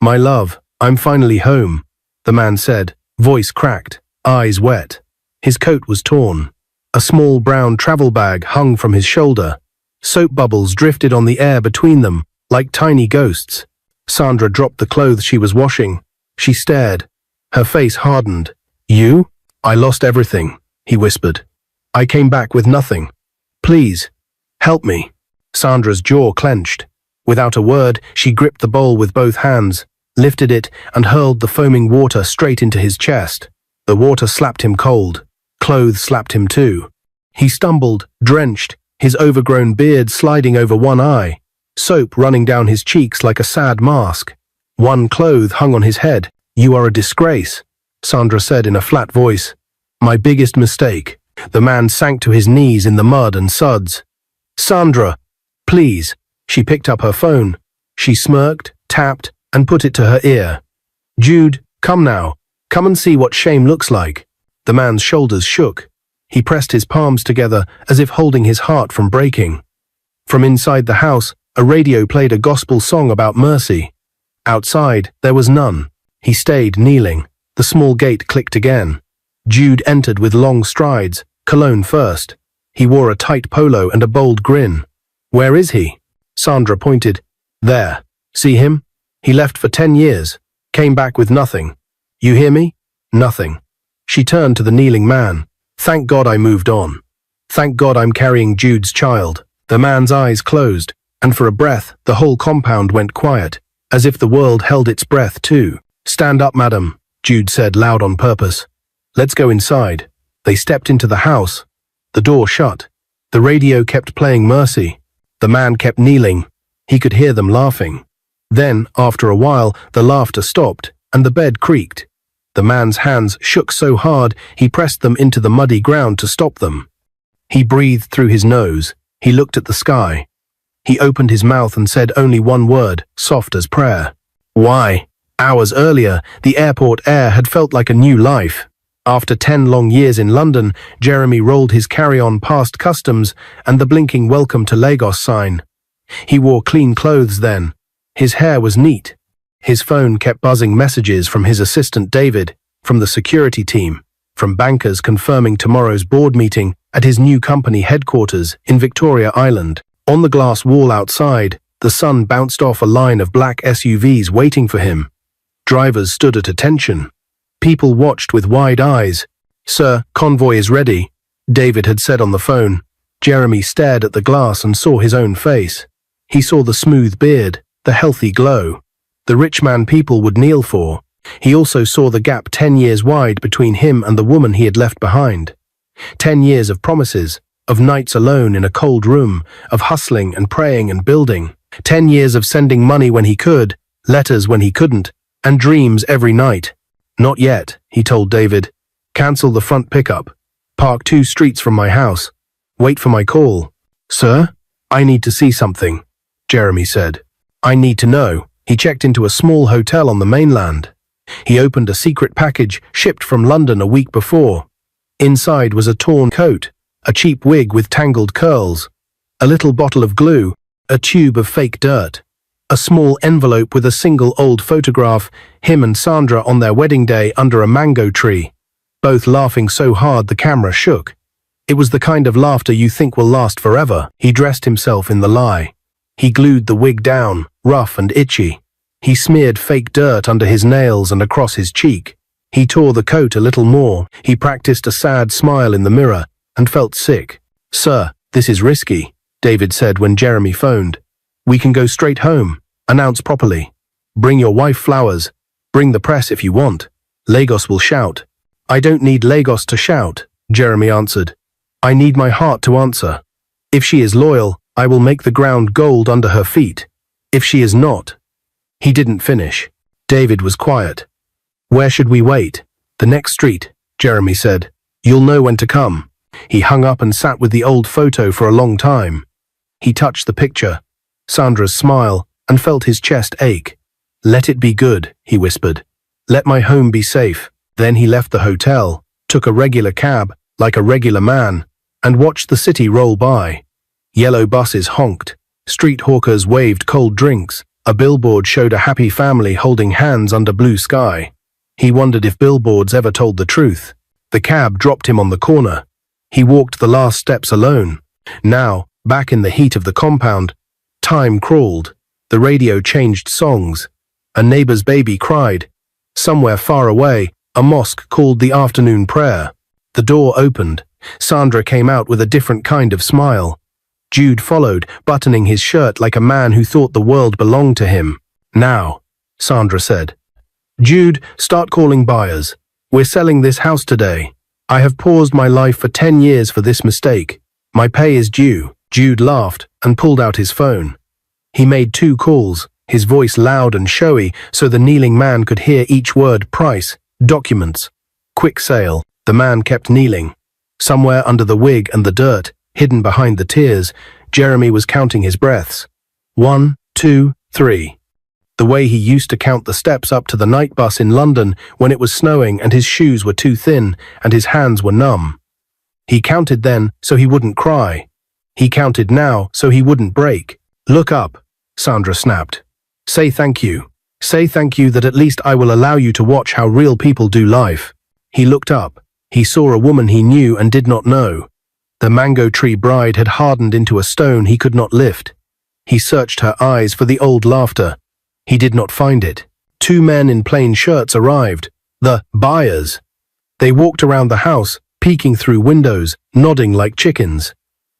My love, I'm finally home, the man said, voice cracked, eyes wet. His coat was torn. A small brown travel bag hung from his shoulder. Soap bubbles drifted on the air between them, like tiny ghosts. Sandra dropped the clothes she was washing. She stared. Her face hardened. You? I lost everything, he whispered. I came back with nothing. Please, help me. Sandra's jaw clenched. Without a word, she gripped the bowl with both hands, lifted it, and hurled the foaming water straight into his chest. The water slapped him cold. Clothes slapped him too. He stumbled, drenched, his overgrown beard sliding over one eye, soap running down his cheeks like a sad mask. One cloth hung on his head. You are a disgrace, Sandra said in a flat voice. My biggest mistake. The man sank to his knees in the mud and suds. Sandra, please. She picked up her phone. She smirked, tapped, and put it to her ear. Jude, come now. Come and see what shame looks like. The man's shoulders shook. He pressed his palms together as if holding his heart from breaking. From inside the house, a radio played a gospel song about mercy. Outside, there was none. He stayed kneeling. The small gate clicked again. Jude entered with long strides, cologne first. He wore a tight polo and a bold grin. Where is he? Sandra pointed. There. See him? He left for 10 years. Came back with nothing. You hear me? Nothing. She turned to the kneeling man. Thank God I moved on. Thank God I'm carrying Jude's child. The man's eyes closed, and for a breath, the whole compound went quiet, as if the world held its breath too. Stand up, madam, Jude said loud on purpose. Let's go inside. They stepped into the house. The door shut. The radio kept playing Mercy. The man kept kneeling. He could hear them laughing. Then, after a while, the laughter stopped, and the bed creaked. The man's hands shook so hard he pressed them into the muddy ground to stop them. He breathed through his nose. He looked at the sky. He opened his mouth and said only one word, soft as prayer. Why? Hours earlier, the airport air had felt like a new life. After 10 long years in London, Jeremy rolled his carry-on past customs and the blinking welcome to Lagos sign. He wore clean clothes then. His hair was neat. His phone kept buzzing messages from his assistant David, from the security team, from bankers confirming tomorrow's board meeting at his new company headquarters in Victoria Island. On the glass wall outside, the sun bounced off a line of black SUVs waiting for him. Drivers stood at attention. People watched with wide eyes. Sir, convoy is ready, David had said on the phone. Jeremy stared at the glass and saw his own face. He saw the smooth beard, the healthy glow. The rich man people would kneel for. He also saw the gap 10 years wide between him and the woman he had left behind. 10 years of promises, of nights alone in a cold room, of hustling and praying and building. 10 years of sending money when he could, letters when he couldn't, and dreams every night. Not yet, he told David. Cancel the front pickup. Park 2 streets from my house. Wait for my call. Sir? I need to see something, Jeremy said. I need to know. He checked into a small hotel on the mainland. He opened a secret package shipped from London a week before. Inside was a torn coat, a cheap wig with tangled curls, a little bottle of glue, a tube of fake dirt, a small envelope with a single old photograph, him and Sandra on their wedding day under a mango tree, both laughing so hard the camera shook. It was the kind of laughter you think will last forever. He dressed himself in the lie. He glued the wig down, rough and itchy. He smeared fake dirt under his nails and across his cheek. He tore the coat a little more. He practiced a sad smile in the mirror and felt sick. Sir, this is risky, David said when Jeremy phoned. We can go straight home. Announce properly. Bring your wife flowers. Bring the press if you want. Lagos will shout. I don't need Lagos to shout, Jeremy answered. I need my heart to answer. If she is loyal, I will make the ground gold under her feet. If she is not. He didn't finish. David was quiet. Where should we wait? The next street, Jeremy said. You'll know when to come. He hung up and sat with the old photo for a long time. He touched the picture, Sandra's smile, and felt his chest ache. Let it be good, he whispered. Let my home be safe. Then he left the hotel, took a regular cab, like a regular man, and watched the city roll by. Yellow buses honked. Street hawkers waved cold drinks. A billboard showed a happy family holding hands under blue sky. He wondered if billboards ever told the truth. The cab dropped him on the corner. He walked the last steps alone. Now, back in the heat of the compound, time crawled. The radio changed songs. A neighbor's baby cried. Somewhere far away, a mosque called the afternoon prayer. The door opened. Sandra came out with a different kind of smile. Jude followed, buttoning his shirt like a man who thought the world belonged to him. Now, Sandra said. Jude, start calling buyers. We're selling this house today. I have paused my life for 10 years for this mistake. My pay is due. Jude laughed and pulled out his phone. He made 2 calls, his voice loud and showy so the kneeling man could hear each word: price, documents, quick sale. The man kept kneeling. Somewhere under the wig and the dirt, hidden behind the tears, Jeremy was counting his breaths. 1, 2, 3. The way he used to count the steps up to the night bus in London when it was snowing and his shoes were too thin and his hands were numb. He counted then so he wouldn't cry. He counted now so he wouldn't break. Look up, Sandra snapped. Say thank you. Say thank you that at least I will allow you to watch how real people do life. He looked up. He saw a woman he knew and did not know. The mango tree bride had hardened into a stone he could not lift. He searched her eyes for the old laughter. He did not find it. 2 men in plain shirts arrived. The buyers. They walked around the house, peeking through windows, nodding like chickens.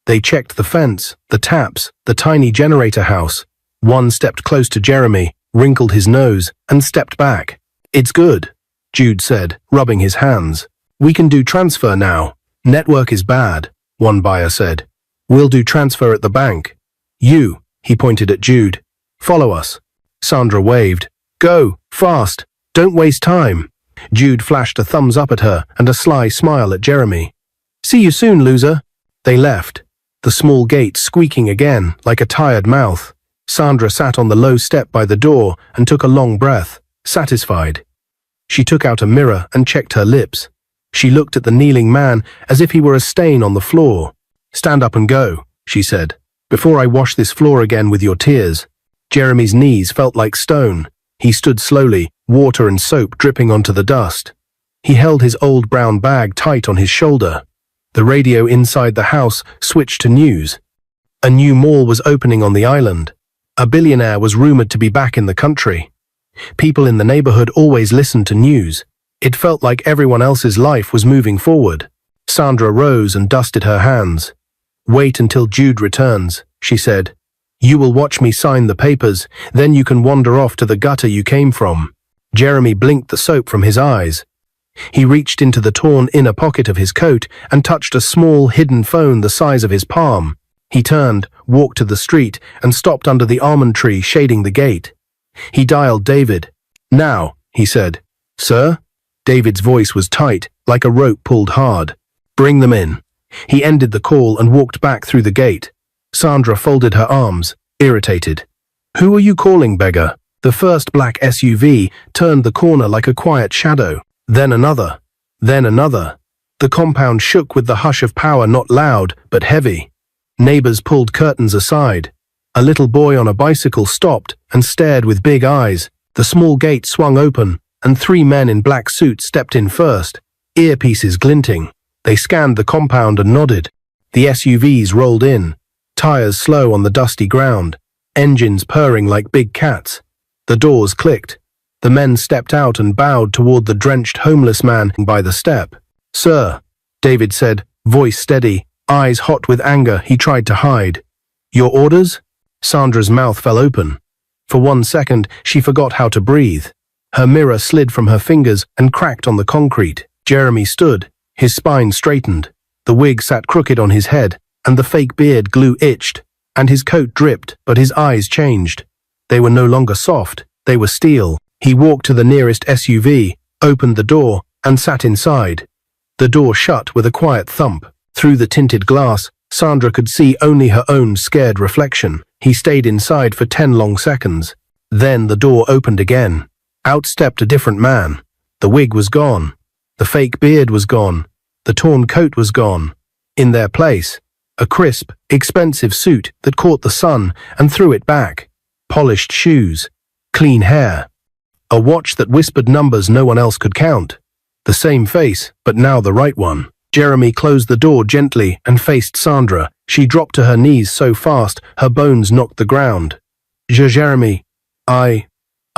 They checked the fence, the taps, the tiny generator house. One stepped close to Jeremy, wrinkled his nose, and stepped back. It's good, Jude said, rubbing his hands. We can do transfer now. Network is bad, one buyer said. We'll do transfer at the bank. You, he pointed at Jude. Follow us. Sandra waved. Go, fast. Don't waste time. Jude flashed a thumbs up at her and a sly smile at Jeremy. See you soon, loser. They left, the small gate squeaking again like a tired mouth. Sandra sat on the low step by the door and took a long breath, satisfied. She took out a mirror and checked her lips. She looked at the kneeling man as if he were a stain on the floor. Stand up and go, she said, before I wash this floor again with your tears. Jeremy's knees felt like stone. He stood slowly, water and soap dripping onto the dust. He held his old brown bag tight on his shoulder. The radio inside the house switched to news. A new mall was opening on the island. A billionaire was rumored to be back in the country. People in the neighborhood always listened to news. It felt like everyone else's life was moving forward. Sandra rose and dusted her hands. Wait until Jude returns, she said. You will watch me sign the papers, then you can wander off to the gutter you came from. Jeremy blinked the soap from his eyes. He reached into the torn inner pocket of his coat and touched a small hidden phone the size of his palm. He turned, walked to the street, and stopped under the almond tree shading the gate. He dialed David. Now, he said. Sir? David's voice was tight, like a rope pulled hard. Bring them in. He ended the call and walked back through the gate. Sandra folded her arms, irritated. Who are you calling, beggar? The first black SUV turned the corner like a quiet shadow. Then another. Then another. The compound shook with the hush of power, not loud, but heavy. Neighbors pulled curtains aside. A little boy on a bicycle stopped and stared with big eyes. The small gate swung open, and 3 men in black suits stepped in first, earpieces glinting. They scanned the compound and nodded. The SUVs rolled in, tires slow on the dusty ground, engines purring like big cats. The doors clicked. The men stepped out and bowed toward the drenched homeless man by the step. Sir, David said, voice steady, eyes hot with anger he tried to hide. Your orders? Sandra's mouth fell open. For 1 second, she forgot how to breathe. Her mirror slid from her fingers and cracked on the concrete. Jeremy stood, his spine straightened. The wig sat crooked on his head, and the fake beard glue itched, and his coat dripped, but his eyes changed. They were no longer soft, they were steel. He walked to the nearest SUV, opened the door, and sat inside. The door shut with a quiet thump. Through the tinted glass, Sandra could see only her own scared reflection. He stayed inside for 10 long seconds. Then the door opened again. Out stepped a different man. The wig was gone. The fake beard was gone. The torn coat was gone. In their place, a crisp, expensive suit that caught the sun and threw it back. polished shoes, clean hair, a watch that whispered numbers no one else could count. The same face, but now the right one. Jeremy closed the door gently and faced Sandra. She dropped to her knees so fast, her bones knocked the ground. Jeremy, I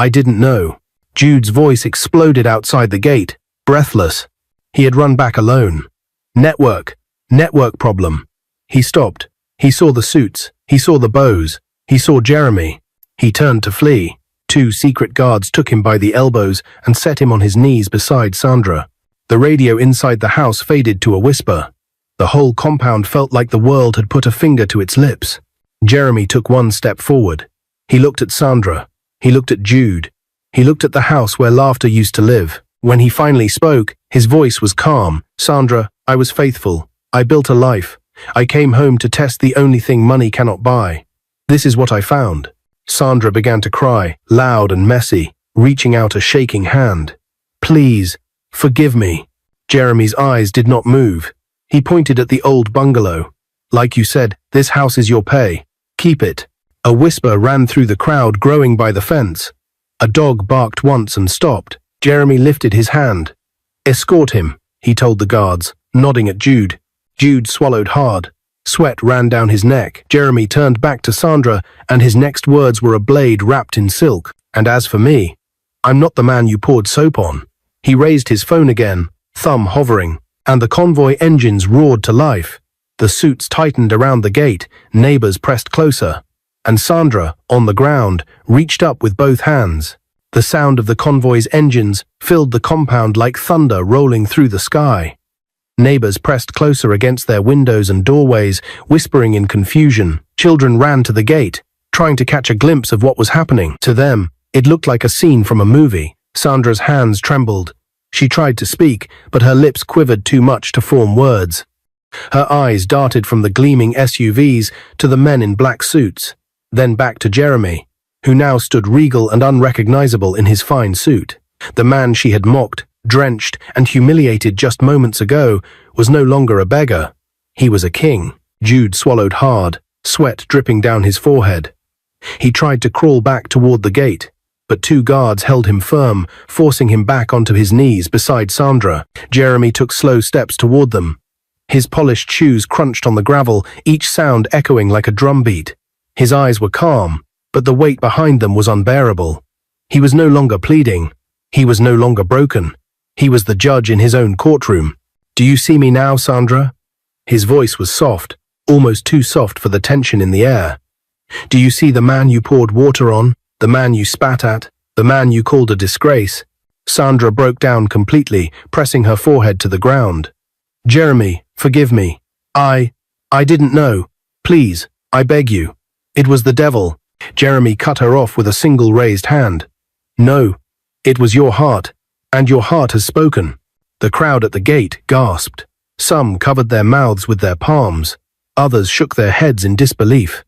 didn't know. Jude's voice exploded outside the gate, breathless. He had run back alone. Network problem. He stopped. He saw the suits. He saw the bows. He saw Jeremy. He turned to flee. 2 secret guards took him by the elbows and set him on his knees beside Sandra. The radio inside the house faded to a whisper. The whole compound felt like the world had put a finger to its lips. Jeremy took 1 step forward. He looked at Sandra. He looked at Jude. He looked at the house where laughter used to live. When he finally spoke, his voice was calm. Sandra, I was faithful. I built a life. I came home to test the only thing money cannot buy. This is what I found. Sandra began to cry, loud and messy, reaching out a shaking hand. Please, forgive me. Jeremy's eyes did not move. He pointed at the old bungalow. Like you said, this house is your pay. Keep it. A whisper ran through the crowd growing by the fence. A dog barked once and stopped. Jeremy lifted his hand. Escort him, he told the guards, nodding at Jude. Jude swallowed hard. Sweat ran down his neck. Jeremy turned back to Sandra, and his next words were a blade wrapped in silk. And as for me, I'm not the man you poured soap on. He raised his phone again, thumb hovering, and the convoy engines roared to life. The suits tightened around the gate, neighbors pressed closer. And Sandra, on the ground, reached up with both hands. The sound of the convoy's engines filled the compound like thunder rolling through the sky. Neighbors pressed closer against their windows and doorways, whispering in confusion. Children ran to the gate, trying to catch a glimpse of what was happening. To them, it looked like a scene from a movie. Sandra's hands trembled. She tried to speak, but her lips quivered too much to form words. Her eyes darted from the gleaming SUVs to the men in black suits, then back to Jeremy, who now stood regal and unrecognizable in his fine suit. The man she had mocked, drenched, and humiliated just moments ago was no longer a beggar. He was a king. Jude swallowed hard, sweat dripping down his forehead. He tried to crawl back toward the gate, but 2 guards held him firm, forcing him back onto his knees beside Sandra. Jeremy took slow steps toward them. His polished shoes crunched on the gravel, each sound echoing like a drumbeat. His eyes were calm, but the weight behind them was unbearable. He was no longer pleading. He was no longer broken. He was the judge in his own courtroom. Do you see me now, Sandra? His voice was soft, almost too soft for the tension in the air. Do you see the man you poured water on, the man you spat at, the man you called a disgrace? Sandra broke down completely, pressing her forehead to the ground. Jeremy, forgive me. I didn't know. Please, I beg you. It was the devil. Jeremy cut her off with a single raised hand. No, it was your heart, and your heart has spoken. The crowd at the gate gasped. Some covered their mouths with their palms. Others shook their heads in disbelief.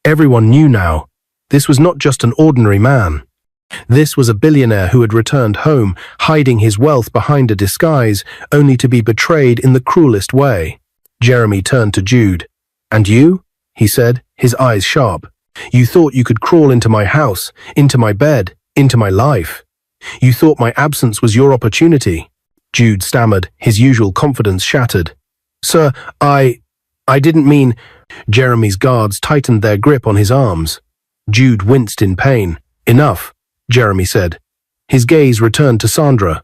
Everyone knew now. This was not just an ordinary man. This was a billionaire who had returned home, hiding his wealth behind a disguise, only to be betrayed in the cruelest way. Jeremy turned to Jude. And you? He said, his eyes sharp. You thought you could crawl into my house, into my bed, into my life. You thought my absence was your opportunity. Jude stammered, his usual confidence shattered. Sir, I didn't mean... Jeremy's guards tightened their grip on his arms. Jude winced in pain. Enough, Jeremy said. His gaze returned to Sandra.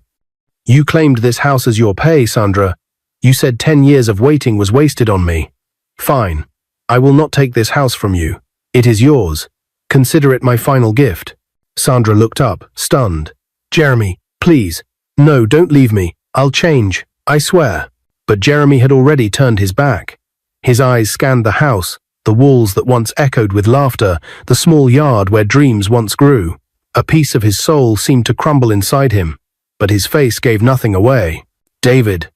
You claimed this house as your pay, Sandra. You said 10 years of waiting was wasted on me. Fine. I will not take this house from you. It is yours. Consider it my final gift. Sandra looked up, stunned. Jeremy, please. No, don't leave me. I'll change. I swear. But Jeremy had already turned his back. His eyes scanned the house, the walls that once echoed with laughter, the small yard where dreams once grew. A piece of his soul seemed to crumble inside him, but his face gave nothing away. David,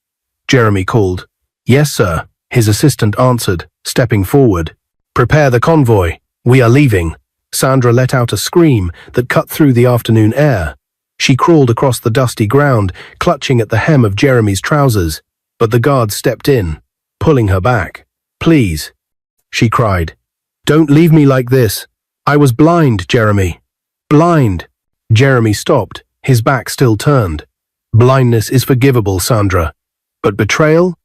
Jeremy called. Yes, sir, his assistant answered, stepping forward. Prepare the convoy. We are leaving. Sandra let out a scream that cut through the afternoon air. She crawled across the dusty ground, clutching at the hem of Jeremy's trousers, but the guards stepped in, pulling her back. Please, she cried. Don't leave me like this. I was blind, Jeremy. Blind. Jeremy stopped, his back still turned. Blindness is forgivable, Sandra. But betrayal?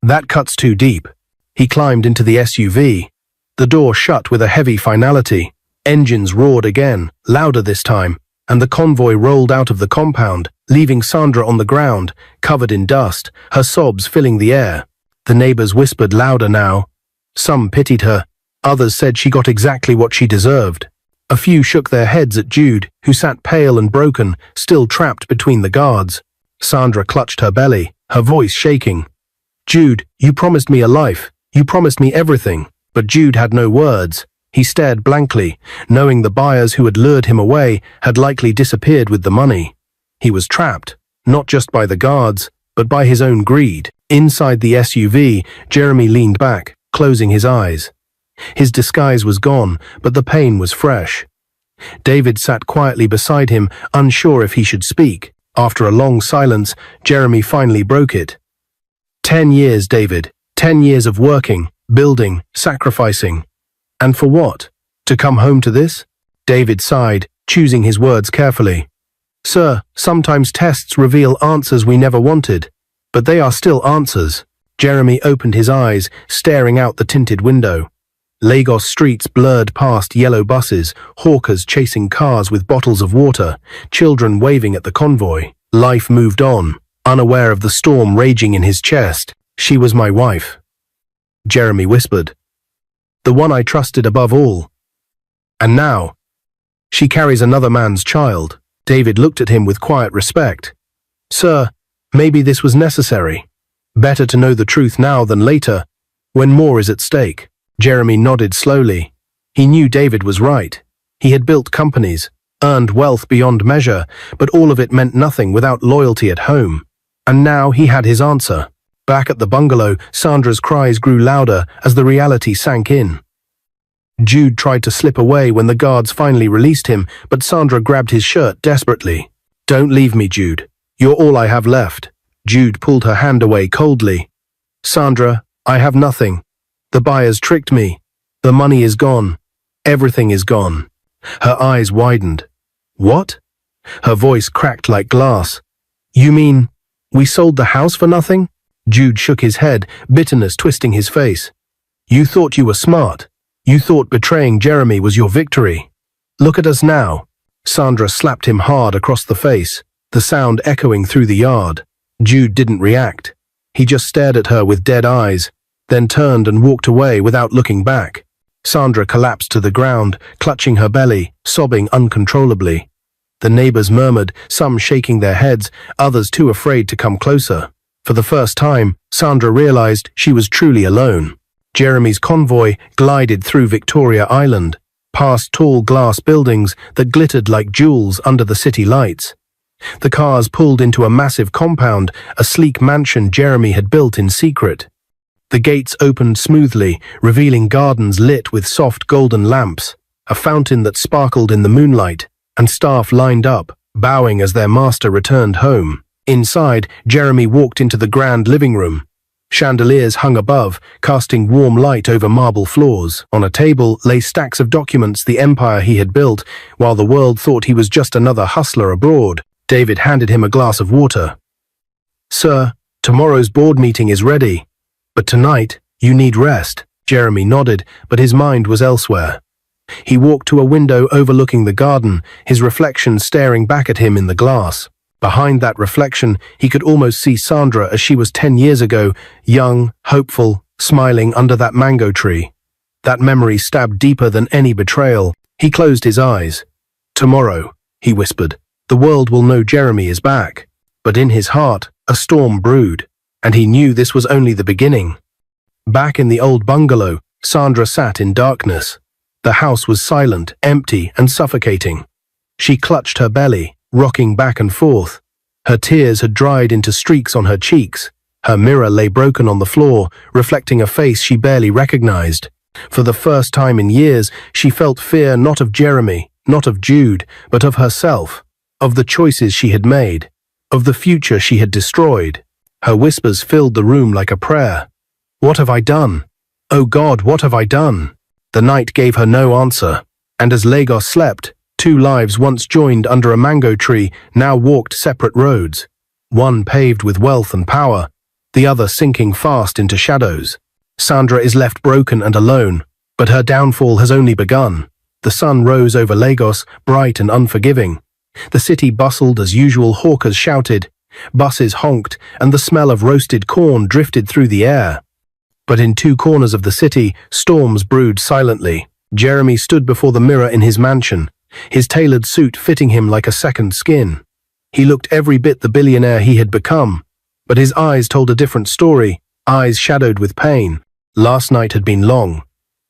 That cuts too deep. He climbed into the SUV. The door shut with a heavy finality. Engines roared again, louder this time, and the convoy rolled out of the compound, leaving Sandra on the ground, covered in dust, her sobs filling the air. The neighbors whispered louder now. Some pitied her. Others said she got exactly what she deserved. A few shook their heads at Jude, who sat pale and broken, still trapped between the guards. Sandra clutched her belly, her voice shaking. Jude, you promised me a life. You promised me everything. But Jude had no words. He stared blankly, knowing the buyers who had lured him away had likely disappeared with the money. He was trapped, not just by the guards, but by his own greed. Inside the SUV, Jeremy leaned back, closing his eyes. His disguise was gone, but the pain was fresh. David sat quietly beside him, unsure if he should speak. After a long silence, Jeremy finally broke it. 10 years, David. 10 years of working, building, sacrificing. And for what? To come home to this? David sighed, choosing his words carefully. Sir, sometimes tests reveal answers we never wanted, but they are still answers. Jeremy opened his eyes, staring out the tinted window. Lagos streets blurred past yellow buses, hawkers chasing cars with bottles of water, children waving at the convoy. Life moved on, unaware of the storm raging in his chest. She was my wife. Jeremy whispered. The one I trusted above all. And now, she carries another man's child. David looked at him with quiet respect. Sir, maybe this was necessary. Better to know the truth now than later, when more is at stake. Jeremy nodded slowly. He knew David was right. He had built companies, earned wealth beyond measure, but all of it meant nothing without loyalty at home. And now he had his answer. Back at the bungalow, Sandra's cries grew louder as the reality sank in. Jude tried to slip away when the guards finally released him, but Sandra grabbed his shirt desperately. Don't leave me, Jude. You're all I have left. Jude pulled her hand away coldly. Sandra, I have nothing. The buyers tricked me. The money is gone. Everything is gone. Her eyes widened. What? Her voice cracked like glass. You mean, we sold the house for nothing? Jude shook his head, bitterness twisting his face. You thought you were smart. You thought betraying Jeremy was your victory. Look at us now. Sandra slapped him hard across the face, the sound echoing through the yard. Jude didn't react. He just stared at her with dead eyes, then turned and walked away without looking back. Sandra collapsed to the ground, clutching her belly, sobbing uncontrollably. The neighbors murmured, some shaking their heads, others too afraid to come closer. For the first time, Sandra realized she was truly alone. Jeremy's convoy glided through Victoria Island, past tall glass buildings that glittered like jewels under the city lights. The cars pulled into a massive compound, a sleek mansion Jeremy had built in secret. The gates opened smoothly, revealing gardens lit with soft golden lamps, a fountain that sparkled in the moonlight, and staff lined up, bowing as their master returned home. Inside, Jeremy walked into the grand living room. Chandeliers hung above, casting warm light over marble floors. On a table lay stacks of documents, the empire he had built, while the world thought he was just another hustler abroad. David handed him a glass of water. Sir, tomorrow's board meeting is ready. But tonight, you need rest. Jeremy nodded, but his mind was elsewhere. He walked to a window overlooking the garden, his reflection staring back at him in the glass. Behind that reflection, he could almost see Sandra as she was 10 years ago, young, hopeful, smiling under that mango tree. That memory stabbed deeper than any betrayal. He closed his eyes. Tomorrow, he whispered, the world will know Jeremy is back. But in his heart, a storm brewed, and he knew this was only the beginning. Back in the old bungalow, Sandra sat in darkness. The house was silent, empty, and suffocating. She clutched her belly, rocking back and forth. Her tears had dried into streaks on her cheeks. Her mirror lay broken on the floor, reflecting a face she barely recognized. For the first time in years, she felt fear not of Jeremy, not of Jude, but of herself, of the choices she had made, of the future she had destroyed. Her whispers filled the room like a prayer. What have I done? Oh God, what have I done? The night gave her no answer. And as Lagos slept, two lives once joined under a mango tree now walked separate roads, one paved with wealth and power, the other sinking fast into shadows. Sandra is left broken and alone, but her downfall has only begun. The sun rose over Lagos, bright and unforgiving. The city bustled as usual, hawkers shouted, buses honked, and the smell of roasted corn drifted through the air. But in two corners of the city, storms brewed silently. Jeremy stood before the mirror in his mansion, his tailored suit fitting him like a second skin. He looked every bit the billionaire he had become, but his eyes told a different story, eyes shadowed with pain. Last night had been long.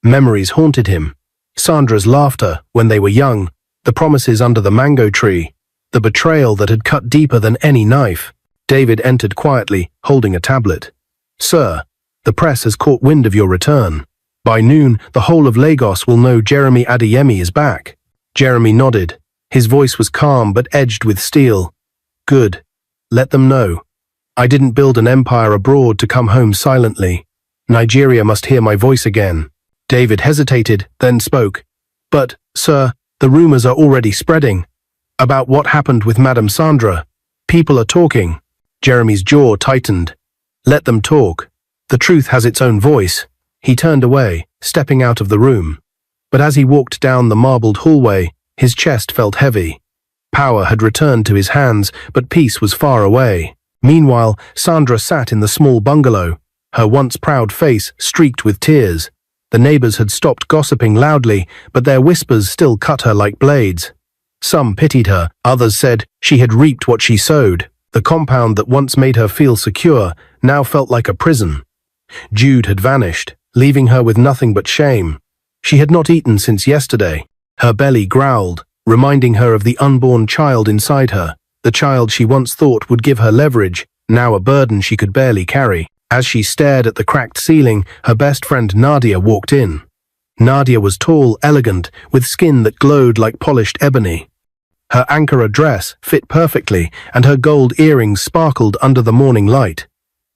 Memories haunted him. Sandra's laughter when they were young, the promises under the mango tree, the betrayal that had cut deeper than any knife. David entered quietly, holding a tablet. "Sir, the press has caught wind of your return. By noon, the whole of Lagos will know Jeremy Adeyemi is back." Jeremy nodded. His voice was calm but edged with steel. "Good. Let them know. I didn't build an empire abroad to come home silently. Nigeria must hear my voice again." David hesitated, then spoke. "But, sir, the rumors are already spreading. About what happened with Madame Sandra. People are talking." Jeremy's jaw tightened. "Let them talk. The truth has its own voice." He turned away, stepping out of the room. But as he walked down the marbled hallway, his chest felt heavy. Power had returned to his hands, but peace was far away. Meanwhile, Sandra sat in the small bungalow, her once proud face streaked with tears. The neighbors had stopped gossiping loudly, but their whispers still cut her like blades. Some pitied her, others said she had reaped what she sowed. The compound that once made her feel secure now felt like a prison. Jude had vanished, leaving her with nothing but shame. She had not eaten since yesterday. Her belly growled, reminding her of the unborn child inside her, the child she once thought would give her leverage, now a burden she could barely carry. As she stared at the cracked ceiling, her best friend Nadia walked in. Nadia was tall, elegant, with skin that glowed like polished ebony. Her Ankara dress fit perfectly, and her gold earrings sparkled under the morning light.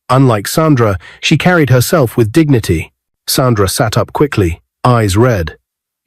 Unlike Sandra, she carried herself with dignity. Sandra sat up quickly, eyes red.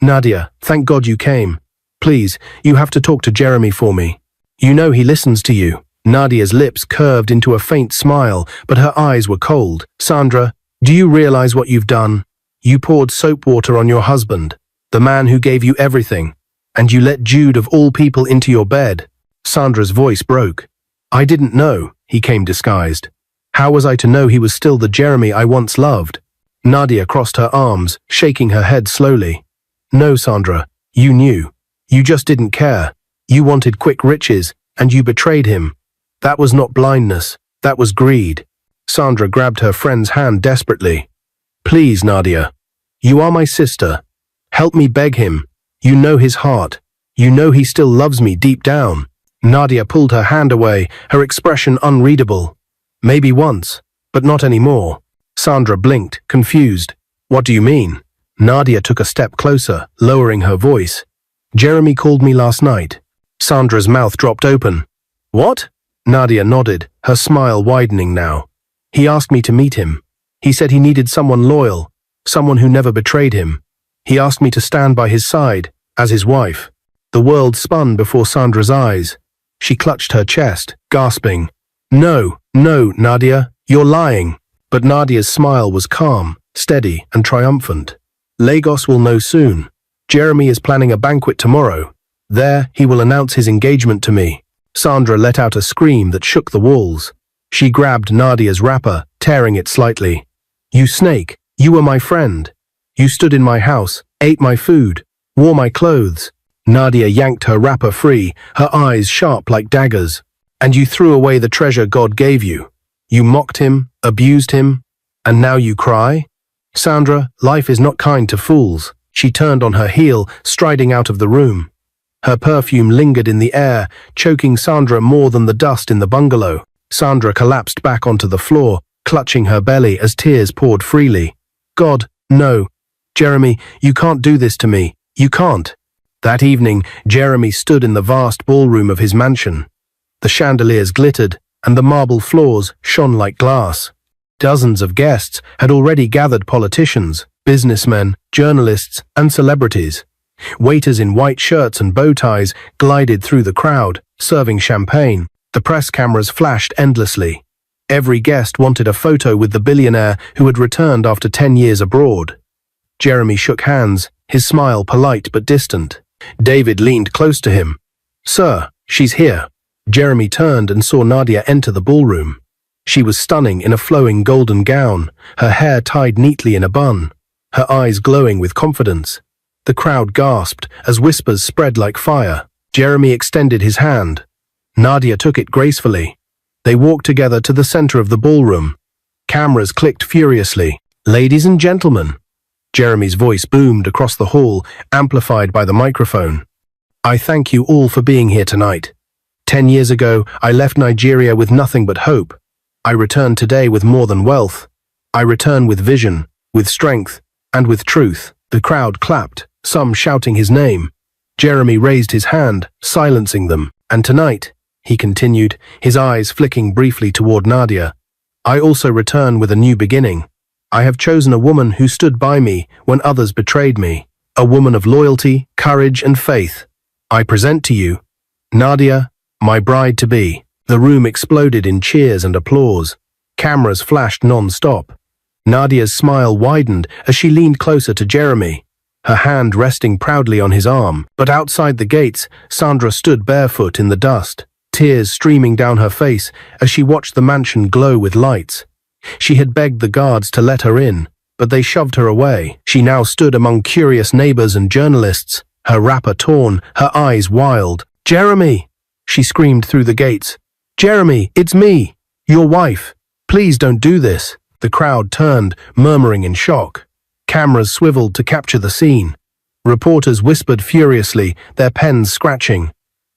"Nadia, thank God you came. Please, you have to talk to Jeremy for me. You know he listens to you." Nadia's lips curved into a faint smile, but her eyes were cold. "Sandra, do you realize what you've done? You poured soap water on your husband, the man who gave you everything, and you let Jude of all people into your bed." Sandra's voice broke. "I didn't know," he came disguised. "How was I to know he was still the Jeremy I once loved?" Nadia crossed her arms, shaking her head slowly. "No, Sandra, you knew. You just didn't care. You wanted quick riches, and you betrayed him. That was not blindness, that was greed." Sandra grabbed her friend's hand desperately. "Please, Nadia. You are my sister. Help me beg him. You know his heart. You know he still loves me deep down." Nadia pulled her hand away, her expression unreadable. "Maybe once, but not anymore." Sandra blinked, confused. "What do you mean?" Nadia took a step closer, lowering her voice. "Jeremy called me last night." Sandra's mouth dropped open. "What?" Nadia nodded, her smile widening now. "He asked me to meet him. He said he needed someone loyal, someone who never betrayed him. He asked me to stand by his side, as his wife." The world spun before Sandra's eyes. She clutched her chest, gasping. "No, no, Nadia, you're lying." But Nadia's smile was calm, steady, and triumphant. "Lagos will know soon. Jeremy is planning a banquet tomorrow. There, he will announce his engagement to me." Sandra let out a scream that shook the walls. She grabbed Nadia's wrapper, tearing it slightly. "You snake, you were my friend. You stood in my house, ate my food, wore my clothes." Nadia yanked her wrapper free, her eyes sharp like daggers. "And you threw away the treasure God gave you. You mocked him, abused him, and now you cry? Sandra, life is not kind to fools." She turned on her heel, striding out of the room. Her perfume lingered in the air, choking Sandra more than the dust in the bungalow. Sandra collapsed back onto the floor, clutching her belly as tears poured freely. "God, no. Jeremy, you can't do this to me. You can't." That evening, Jeremy stood in the vast ballroom of his mansion. The chandeliers glittered, and the marble floors shone like glass. Dozens of guests had already gathered, politicians, businessmen, journalists, and celebrities. Waiters in white shirts and bow ties glided through the crowd, serving champagne. The press cameras flashed endlessly. Every guest wanted a photo with the billionaire who had returned after 10 years abroad. Jeremy shook hands, his smile polite but distant. David leaned close to him. "Sir, she's here." Jeremy turned and saw Nadia enter the ballroom. She was stunning in a flowing golden gown, her hair tied neatly in a bun, her eyes glowing with confidence. The crowd gasped as whispers spread like fire. Jeremy extended his hand. Nadia took it gracefully. They walked together to the center of the ballroom. Cameras clicked furiously. "Ladies and gentlemen," Jeremy's voice boomed across the hall, amplified by the microphone. "I thank you all for being here tonight. 10 years ago, I left Nigeria with nothing but hope. I return today with more than wealth. I return with vision, with strength, and with truth." The crowd clapped, some shouting his name. Jeremy raised his hand, silencing them. "And tonight," he continued, his eyes flicking briefly toward Nadia, "I also return with a new beginning. I have chosen a woman who stood by me when others betrayed me, a woman of loyalty, courage, and faith. I present to you, Nadia, my bride-to-be." The room exploded in cheers and applause. Cameras flashed non-stop. Nadia's smile widened as she leaned closer to Jeremy, her hand resting proudly on his arm. But outside the gates, Sandra stood barefoot in the dust, tears streaming down her face as she watched the mansion glow with lights. She had begged the guards to let her in, but they shoved her away. She now stood among curious neighbors and journalists, her wrapper torn, her eyes wild. "Jeremy!" she screamed through the gates. "Jeremy, it's me, your wife. Please don't do this." The crowd turned, murmuring in shock. Cameras swiveled to capture the scene. Reporters whispered furiously, their pens scratching.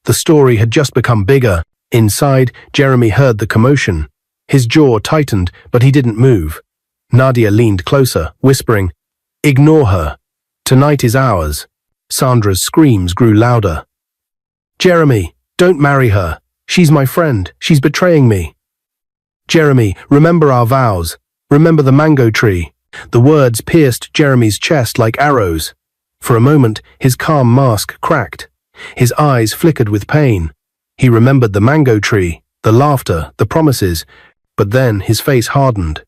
The story had just become bigger. Inside, Jeremy heard the commotion. His jaw tightened, but he didn't move. Nadia leaned closer, whispering, "Ignore her. Tonight is ours." Sandra's screams grew louder. "Jeremy, don't marry her. She's my friend. She's betraying me. Jeremy, remember our vows. Remember the mango tree." The words pierced Jeremy's chest like arrows. For a moment, his calm mask cracked. His eyes flickered with pain. He remembered the mango tree, the laughter, the promises, but then his face hardened.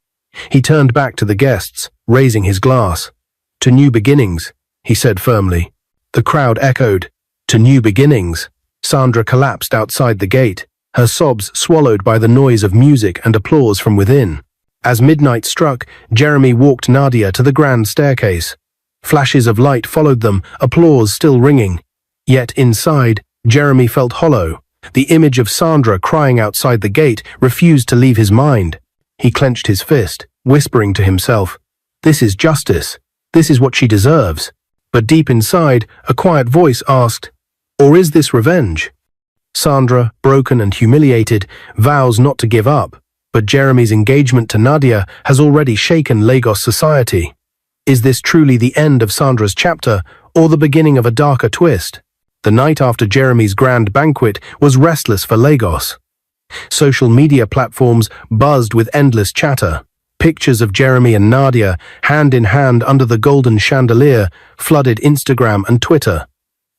He turned back to the guests, raising his glass. "To new beginnings," he said firmly. The crowd echoed, "To new beginnings." Sandra collapsed outside the gate, her sobs swallowed by the noise of music and applause from within. As midnight struck, Jeremy walked Nadia to the grand staircase. Flashes of light followed them, applause still ringing. Yet inside, Jeremy felt hollow. The image of Sandra crying outside the gate refused to leave his mind. He clenched his fist, whispering to himself, "This is justice. This is what she deserves." But deep inside, a quiet voice asked, "Or is this revenge?" Sandra, broken and humiliated, vows not to give up, but Jeremy's engagement to Nadia has already shaken Lagos society. Is this truly the end of Sandra's chapter, or the beginning of a darker twist? The night after Jeremy's grand banquet was restless for Lagos. Social media platforms buzzed with endless chatter. Pictures of Jeremy and Nadia, hand in hand under the golden chandelier, flooded Instagram and Twitter.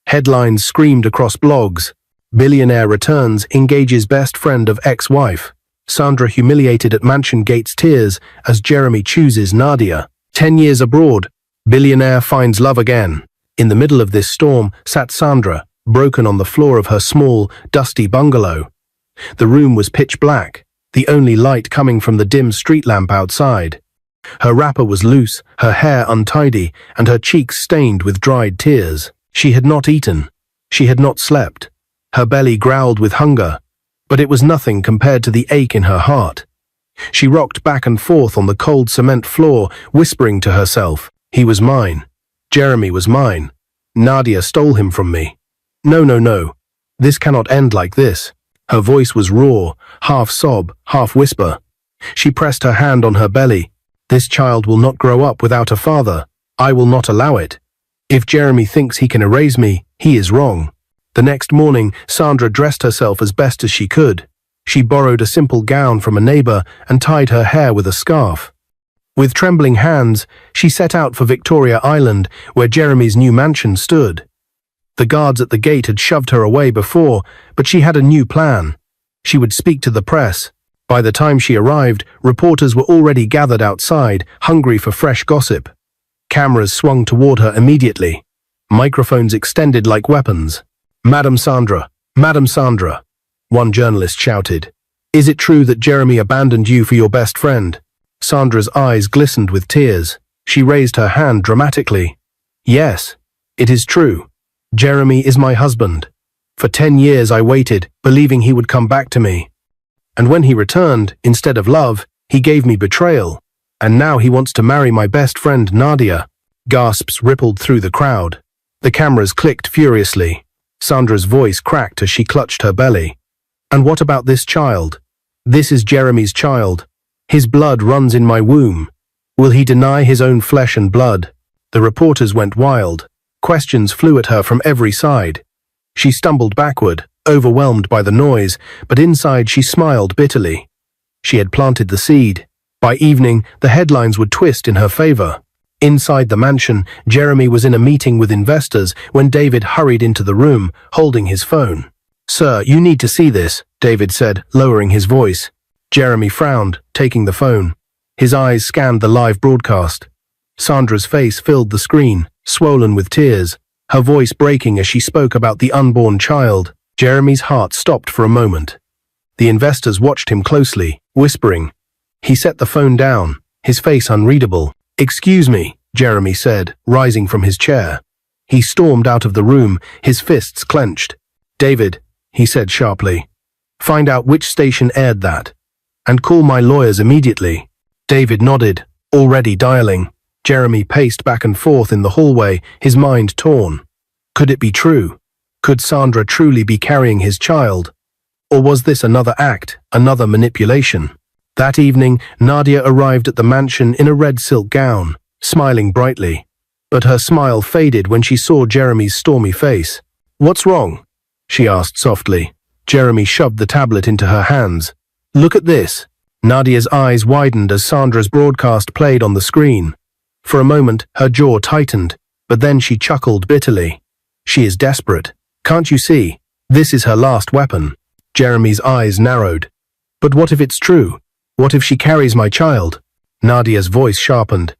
Headlines screamed across blogs. Billionaire returns, engages best friend of ex-wife. Sandra humiliated at mansion gates, tears as Jeremy chooses Nadia. 10 years abroad, Billionaire finds love again. In the middle of this storm sat Sandra, broken on the floor of her small, dusty bungalow. The room was pitch black, the only light coming from the dim street lamp outside. Her wrapper was loose, her hair untidy, and her cheeks stained with dried tears. She had not eaten. She had not slept. Her belly growled with hunger, but it was nothing compared to the ache in her heart. She rocked back and forth on the cold cement floor, whispering to herself, "He was mine. Jeremy was mine. Nadia stole him from me. No, no, no. This cannot end like this." Her voice was raw, half sob, half whisper. She pressed her hand on her belly. "This child will not grow up without a father. I will not allow it. If Jeremy thinks he can erase me, he is wrong." The next morning, Sandra dressed herself as best as she could. She borrowed a simple gown from a neighbor and tied her hair with a scarf. With trembling hands, she set out for Victoria Island, where Jeremy's new mansion stood. The guards at the gate had shoved her away before, but she had a new plan. She would speak to the press. By the time she arrived, reporters were already gathered outside, hungry for fresh gossip. Cameras swung toward her immediately. Microphones extended like weapons. "Madam Sandra, Madam Sandra," one journalist shouted. "Is it true that Jeremy abandoned you for your best friend?" Sandra's eyes glistened with tears. She raised her hand dramatically. "Yes, it is true. Jeremy is my husband. For 10 years I waited, believing he would come back to me. And when he returned, instead of love, he gave me betrayal. And now he wants to marry my best friend Nadia." Gasps rippled through the crowd. The cameras clicked furiously. Sandra's voice cracked as she clutched her belly. "And what about this child? This is Jeremy's child. His blood runs in my womb. Will he deny his own flesh and blood?" The reporters went wild. Questions flew at her from every side. She stumbled backward, overwhelmed by the noise, but inside she smiled bitterly. She had planted the seed. By evening, the headlines would twist in her favor. Inside the mansion, Jeremy was in a meeting with investors when David hurried into the room, holding his phone. "Sir, you need to see this," David said, lowering his voice. Jeremy frowned, taking the phone. His eyes scanned the live broadcast. Sandra's face filled the screen, swollen with tears, her voice breaking as she spoke about the unborn child. Jeremy's heart stopped for a moment. The investors watched him closely, whispering. He set the phone down, his face unreadable. "Excuse me," Jeremy said, rising from his chair. He stormed out of the room, his fists clenched. "David," he said sharply, "find out which station aired that. And call my lawyers immediately." David nodded, already dialing. Jeremy paced back and forth in the hallway, his mind torn. Could it be true? Could Sandra truly be carrying his child? Or was this another act, another manipulation? That evening, Nadia arrived at the mansion in a red silk gown, smiling brightly. But her smile faded when she saw Jeremy's stormy face. "What's wrong?" she asked softly. Jeremy shoved the tablet into her hands. "Look at this." Nadia's eyes widened as Sandra's broadcast played on the screen. For a moment, her jaw tightened, but then she chuckled bitterly. "She is desperate. Can't you see? This is her last weapon." Jeremy's eyes narrowed. "But what if it's true? What if she carries my child?" Nadia's voice sharpened.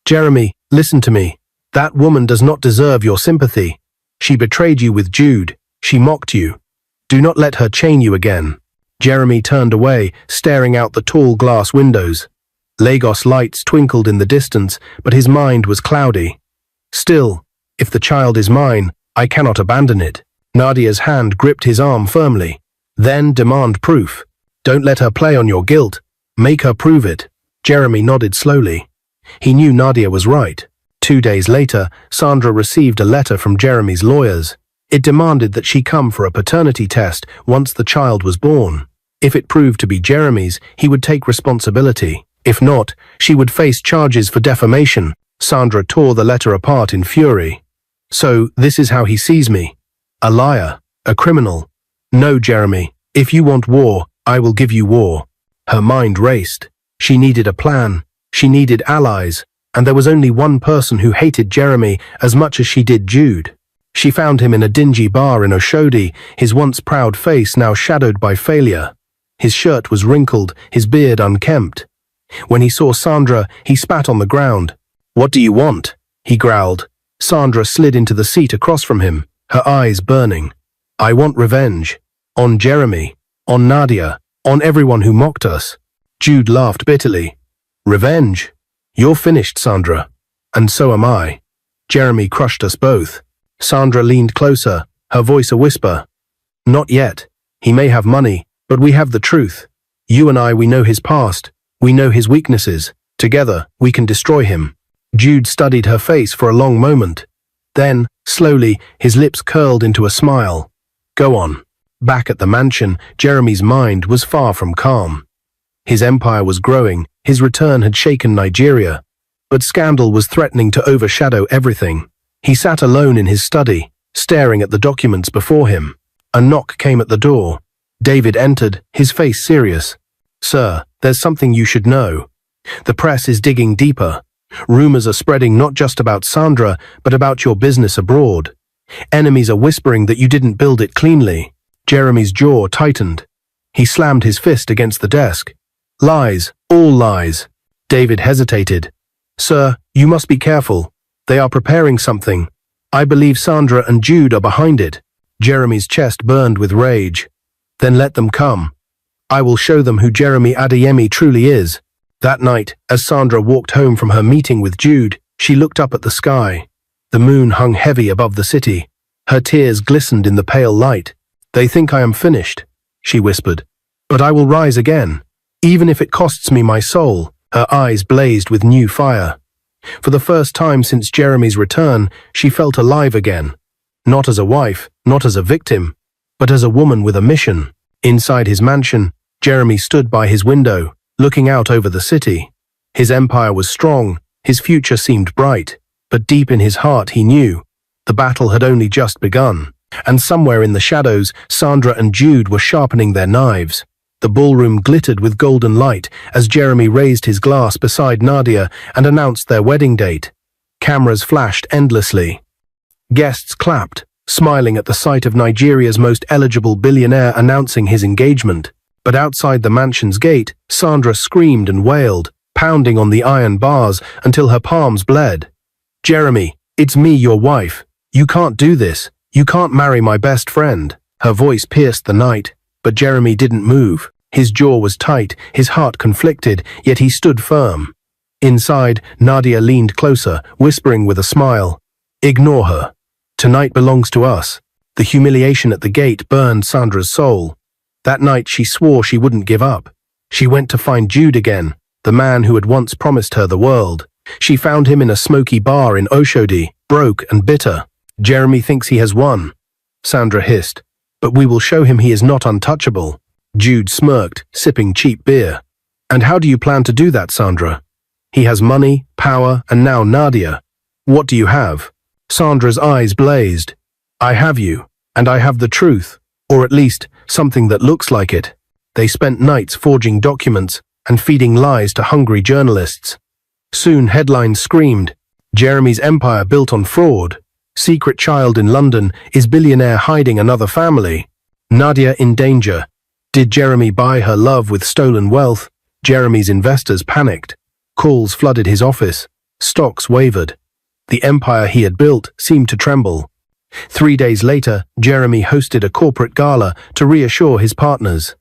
"Jeremy, listen to me. That woman does not deserve your sympathy. She betrayed you with Jude. She mocked you. Do not let her chain you again." Jeremy turned away, staring out the tall glass windows. Lagos lights twinkled in the distance, but his mind was cloudy. "Still, if the child is mine, I cannot abandon it." Nadia's hand gripped his arm firmly. "Then demand proof. Don't let her play on your guilt. Make her prove it." Jeremy nodded slowly. He knew Nadia was right. 2 days later, Sandra received a letter from Jeremy's lawyers. It demanded that she come for a paternity test once the child was born. If it proved to be Jeremy's, he would take responsibility. If not, she would face charges for defamation. Sandra tore the letter apart in fury. "So, this is how he sees me. A liar, a criminal. No, Jeremy, if you want war, I will give you war." Her mind raced. She needed a plan. She needed allies. And there was only one person who hated Jeremy as much as she did Jude. She found him in a dingy bar in Oshodi, his once proud face now shadowed by failure. His shirt was wrinkled, his beard unkempt. When he saw Sandra, he spat on the ground. "What do you want?" he growled. Sandra slid into the seat across from him, her eyes burning. "I want revenge. On Jeremy. On Nadia. On everyone who mocked us." Jude laughed bitterly. "Revenge? You're finished, Sandra. And so am I. Jeremy crushed us both." Sandra leaned closer, her voice a whisper. "Not yet. He may have money, but we have the truth. You and I, we know his past. We know his weaknesses. Together, we can destroy him." Jude studied her face for a long moment. Then, slowly, his lips curled into a smile. "Go on." Back at the mansion, Jeremy's mind was far from calm. His empire was growing, his return had shaken Nigeria. But scandal was threatening to overshadow everything. He sat alone in his study, staring at the documents before him. A knock came at the door. David entered, his face serious. "Sir, there's something you should know." The press is digging deeper. Rumors are spreading not just about Sandra, but about your business abroad. Enemies are whispering that you didn't build it cleanly. Jeremy's jaw tightened. He slammed his fist against the desk. Lies, all lies. David hesitated. Sir, you must be careful. They are preparing something. I believe Sandra and Jude are behind it. Jeremy's chest burned with rage. Then let them come. I will show them who Jeremy Adeyemi truly is. That night, as Sandra walked home from her meeting with Jude, she looked up at the sky. The moon hung heavy above the city. Her tears glistened in the pale light. They think I am finished, she whispered. But I will rise again, even if it costs me my soul. Her eyes blazed with new fire. For the first time since Jeremy's return, she felt alive again. Not as a wife, not as a victim, but as a woman with a mission. Inside his mansion, Jeremy stood by his window, looking out over the city. His empire was strong, his future seemed bright, but deep in his heart he knew the battle had only just begun. And somewhere in the shadows, Sandra and Jude were sharpening their knives. The ballroom glittered with golden light as Jeremy raised his glass beside Nadia and announced their wedding date. Cameras flashed endlessly. Guests clapped, smiling at the sight of Nigeria's most eligible billionaire announcing his engagement. But outside the mansion's gate, Sandra screamed and wailed, pounding on the iron bars until her palms bled. Jeremy, it's me, your wife. You can't do this. You can't marry my best friend. Her voice pierced the night, but Jeremy didn't move. His jaw was tight, his heart conflicted, yet he stood firm. Inside, Nadia leaned closer, whispering with a smile, "Ignore her. Tonight belongs to us." The humiliation at the gate burned Sandra's soul. That night she swore she wouldn't give up. She went to find Jude again, the man who had once promised her the world. She found him in a smoky bar in Oshodi, broke and bitter. "Jeremy thinks he has won," Sandra hissed, "but we will show him he is not untouchable." Jude smirked, sipping cheap beer. "And how do you plan to do that, Sandra? He has money, power, and now Nadia. What do you have?" Sandra's eyes blazed. "I have you, and I have the truth, or at least something that looks like it." They spent nights forging documents and feeding lies to hungry journalists. Soon headlines screamed, "Jeremy's empire built on fraud. Secret child in London, is billionaire hiding another family. Nadia in danger. Did Jeremy buy her love with stolen wealth?" Jeremy's investors panicked. Calls flooded his office. Stocks wavered. The empire he had built seemed to tremble. 3 days later, Jeremy hosted a corporate gala to reassure his partners.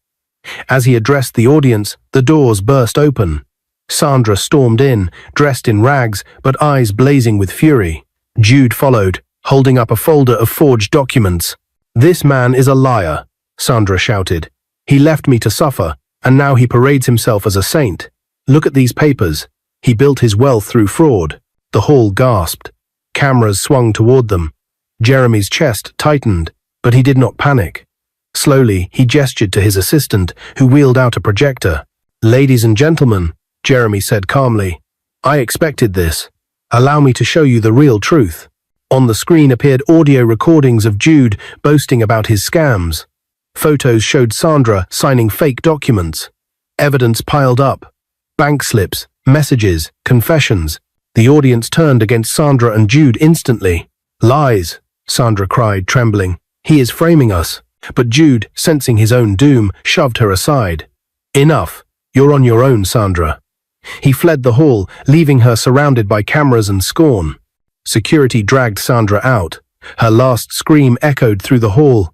As he addressed the audience, the doors burst open. Sandra stormed in, dressed in rags, but eyes blazing with fury. Jude followed, holding up a folder of forged documents. "This man is a liar," Sandra shouted. "He left me to suffer, and now he parades himself as a saint. Look at these papers. He built his wealth through fraud." The hall gasped. Cameras swung toward them. Jeremy's chest tightened, but he did not panic. Slowly, he gestured to his assistant, who wheeled out a projector. "Ladies and gentlemen," Jeremy said calmly, "I expected this. Allow me to show you the real truth." On the screen appeared audio recordings of Jude boasting about his scams. Photos showed Sandra signing fake documents. Evidence piled up. Bank slips, messages, confessions. The audience turned against Sandra and Jude instantly. "Lies," Sandra cried, trembling. "He is framing us." But Jude, sensing his own doom, shoved her aside. "Enough. You're on your own, Sandra." He fled the hall, leaving her surrounded by cameras and scorn. Security dragged Sandra out. Her last scream echoed through the hall.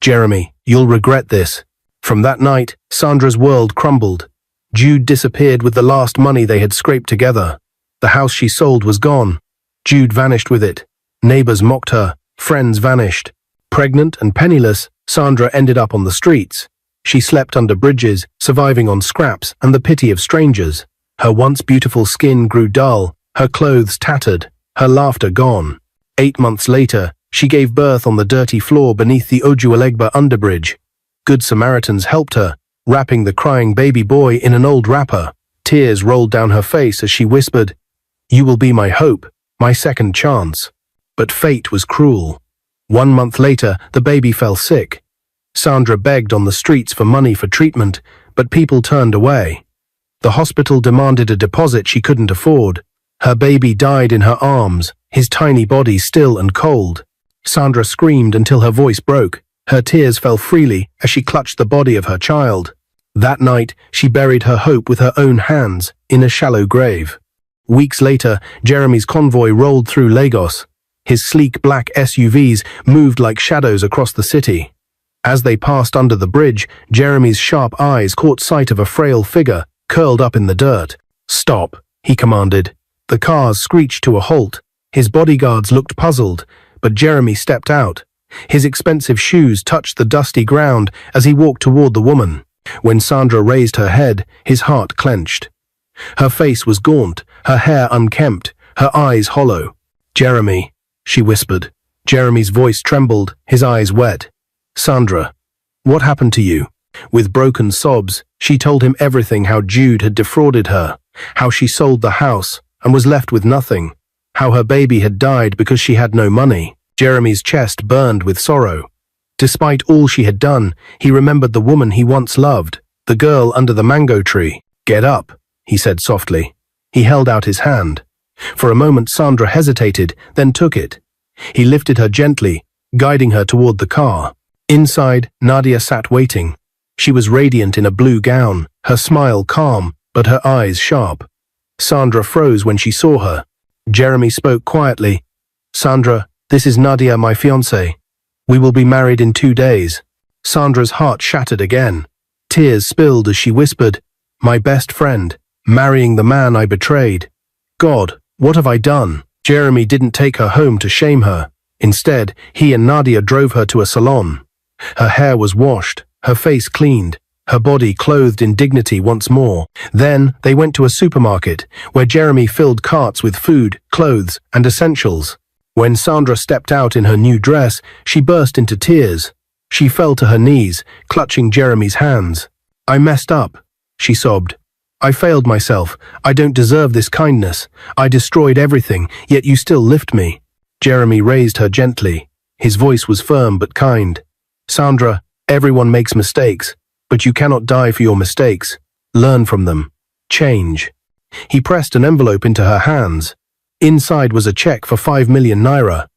"Jeremy, you'll regret this." From that night, Sandra's world crumbled. Jude disappeared with the last money they had scraped together. The house she sold was gone. Jude vanished with it. Neighbors mocked her. Friends vanished. Pregnant and penniless, Sandra ended up on the streets. She slept under bridges, surviving on scraps and the pity of strangers. Her once beautiful skin grew dull, her clothes tattered, her laughter gone. 8 months later, she gave birth on the dirty floor beneath the Ojuelegba underbridge. Good Samaritans helped her, wrapping the crying baby boy in an old wrapper. Tears rolled down her face as she whispered, "You will be my hope, my second chance." But fate was cruel. 1 month later, the baby fell sick. Sandra begged on the streets for money for treatment, but people turned away. The hospital demanded a deposit she couldn't afford. Her baby died in her arms, his tiny body still and cold. Sandra screamed until her voice broke. Her tears fell freely as she clutched the body of her child. That night, she buried her hope with her own hands in a shallow grave. Weeks later, Jeremy's convoy rolled through Lagos. His sleek black SUVs moved like shadows across the city. As they passed under the bridge, Jeremy's sharp eyes caught sight of a frail figure curled up in the dirt. "Stop," he commanded. The cars screeched to a halt. His bodyguards looked puzzled, but Jeremy stepped out. His expensive shoes touched the dusty ground as he walked toward the woman. When Sandra raised her head, his heart clenched. Her face was gaunt, her hair unkempt, her eyes hollow. "Jeremy," she whispered. Jeremy's voice trembled, his eyes wet. "Sandra, what happened to you?" With broken sobs, she told him everything: how Jude had defrauded her, how she sold the house and was left with nothing, how her baby had died because she had no money. Jeremy's chest burned with sorrow. Despite all she had done, he remembered the woman he once loved, the girl under the mango tree. "Get up," he said softly. He held out his hand. For a moment Sandra hesitated, then took it. He lifted her gently, guiding her toward the car. Inside, Nadia sat waiting. She was radiant in a blue gown, her smile calm, but her eyes sharp. Sandra froze when she saw her. Jeremy spoke quietly. "Sandra, this is Nadia, my fiancée. We will be married in 2 days." Sandra's heart shattered again. Tears spilled as she whispered, "My best friend, marrying the man I betrayed. God, what have I done?" Jeremy didn't take her home to shame her. Instead, he and Nadia drove her to a salon. Her hair was washed, her face cleaned, her body clothed in dignity once more. Then they went to a supermarket, where Jeremy filled carts with food, clothes, and essentials. When Sandra stepped out in her new dress, she burst into tears. She fell to her knees, clutching Jeremy's hands. "I messed up," she sobbed. "I failed myself. I don't deserve this kindness. I destroyed everything, yet you still lift me." Jeremy raised her gently. His voice was firm but kind. "Sandra, everyone makes mistakes, but you cannot die for your mistakes. Learn from them. Change." He pressed an envelope into her hands. Inside was a check for 5 million naira.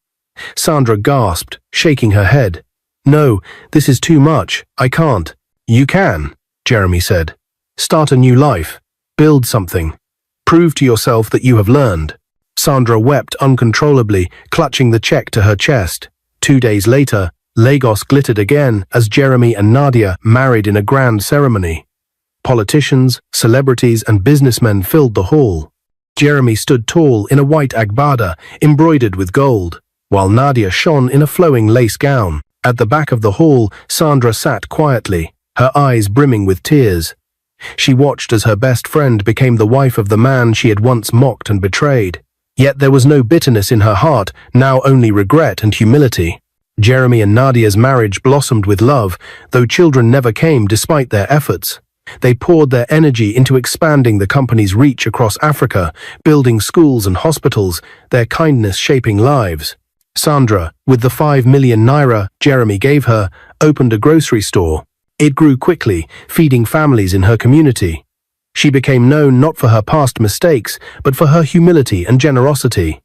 Sandra gasped, shaking her head. "No, this is too much. I can't." "You can," Jeremy said. "Start a new life. Build something. Prove to yourself that you have learned." Sandra wept uncontrollably, clutching the check to her chest. 2 days later, Lagos glittered again as Jeremy and Nadia married in a grand ceremony. Politicians, celebrities, and businessmen filled the hall. Jeremy stood tall in a white agbada embroidered with gold, while Nadia shone in a flowing lace gown. At the back of the hall, Sandra sat quietly, her eyes brimming with tears. She watched as her best friend became the wife of the man she had once mocked and betrayed. Yet there was no bitterness in her heart, now only regret and humility. Jeremy and Nadia's marriage blossomed with love, though children never came despite their efforts. They poured their energy into expanding the company's reach across Africa, building schools and hospitals, their kindness shaping lives. Sandra, with the 5 million naira Jeremy gave her, opened a grocery store. It grew quickly, feeding families in her community. She became known not for her past mistakes, but for her humility and generosity.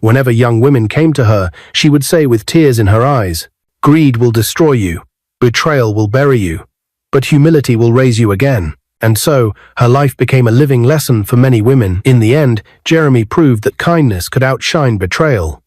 Whenever young women came to her, she would say with tears in her eyes, "Greed will destroy you, betrayal will bury you, but humility will raise you again." And so, her life became a living lesson for many women. In the end, Jeremy proved that kindness could outshine betrayal.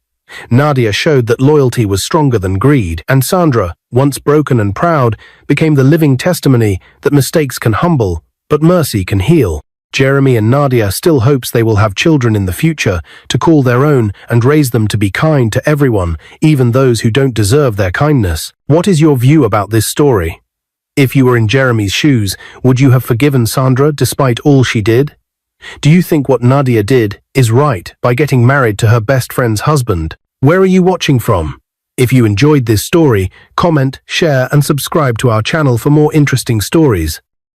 Nadia showed that loyalty was stronger than greed, and Sandra, once broken and proud, became the living testimony that mistakes can humble, but mercy can heal. Jeremy and Nadia still hopes they will have children in the future to call their own and raise them to be kind to everyone, even those who don't deserve their kindness. What is your view about this story? If you were in Jeremy's shoes, would you have forgiven Sandra despite all she did? Do you think what Nadia did is right by getting married to her best friend's husband? Where are you watching from? If you enjoyed this story, comment, share, and subscribe to our channel for more interesting stories.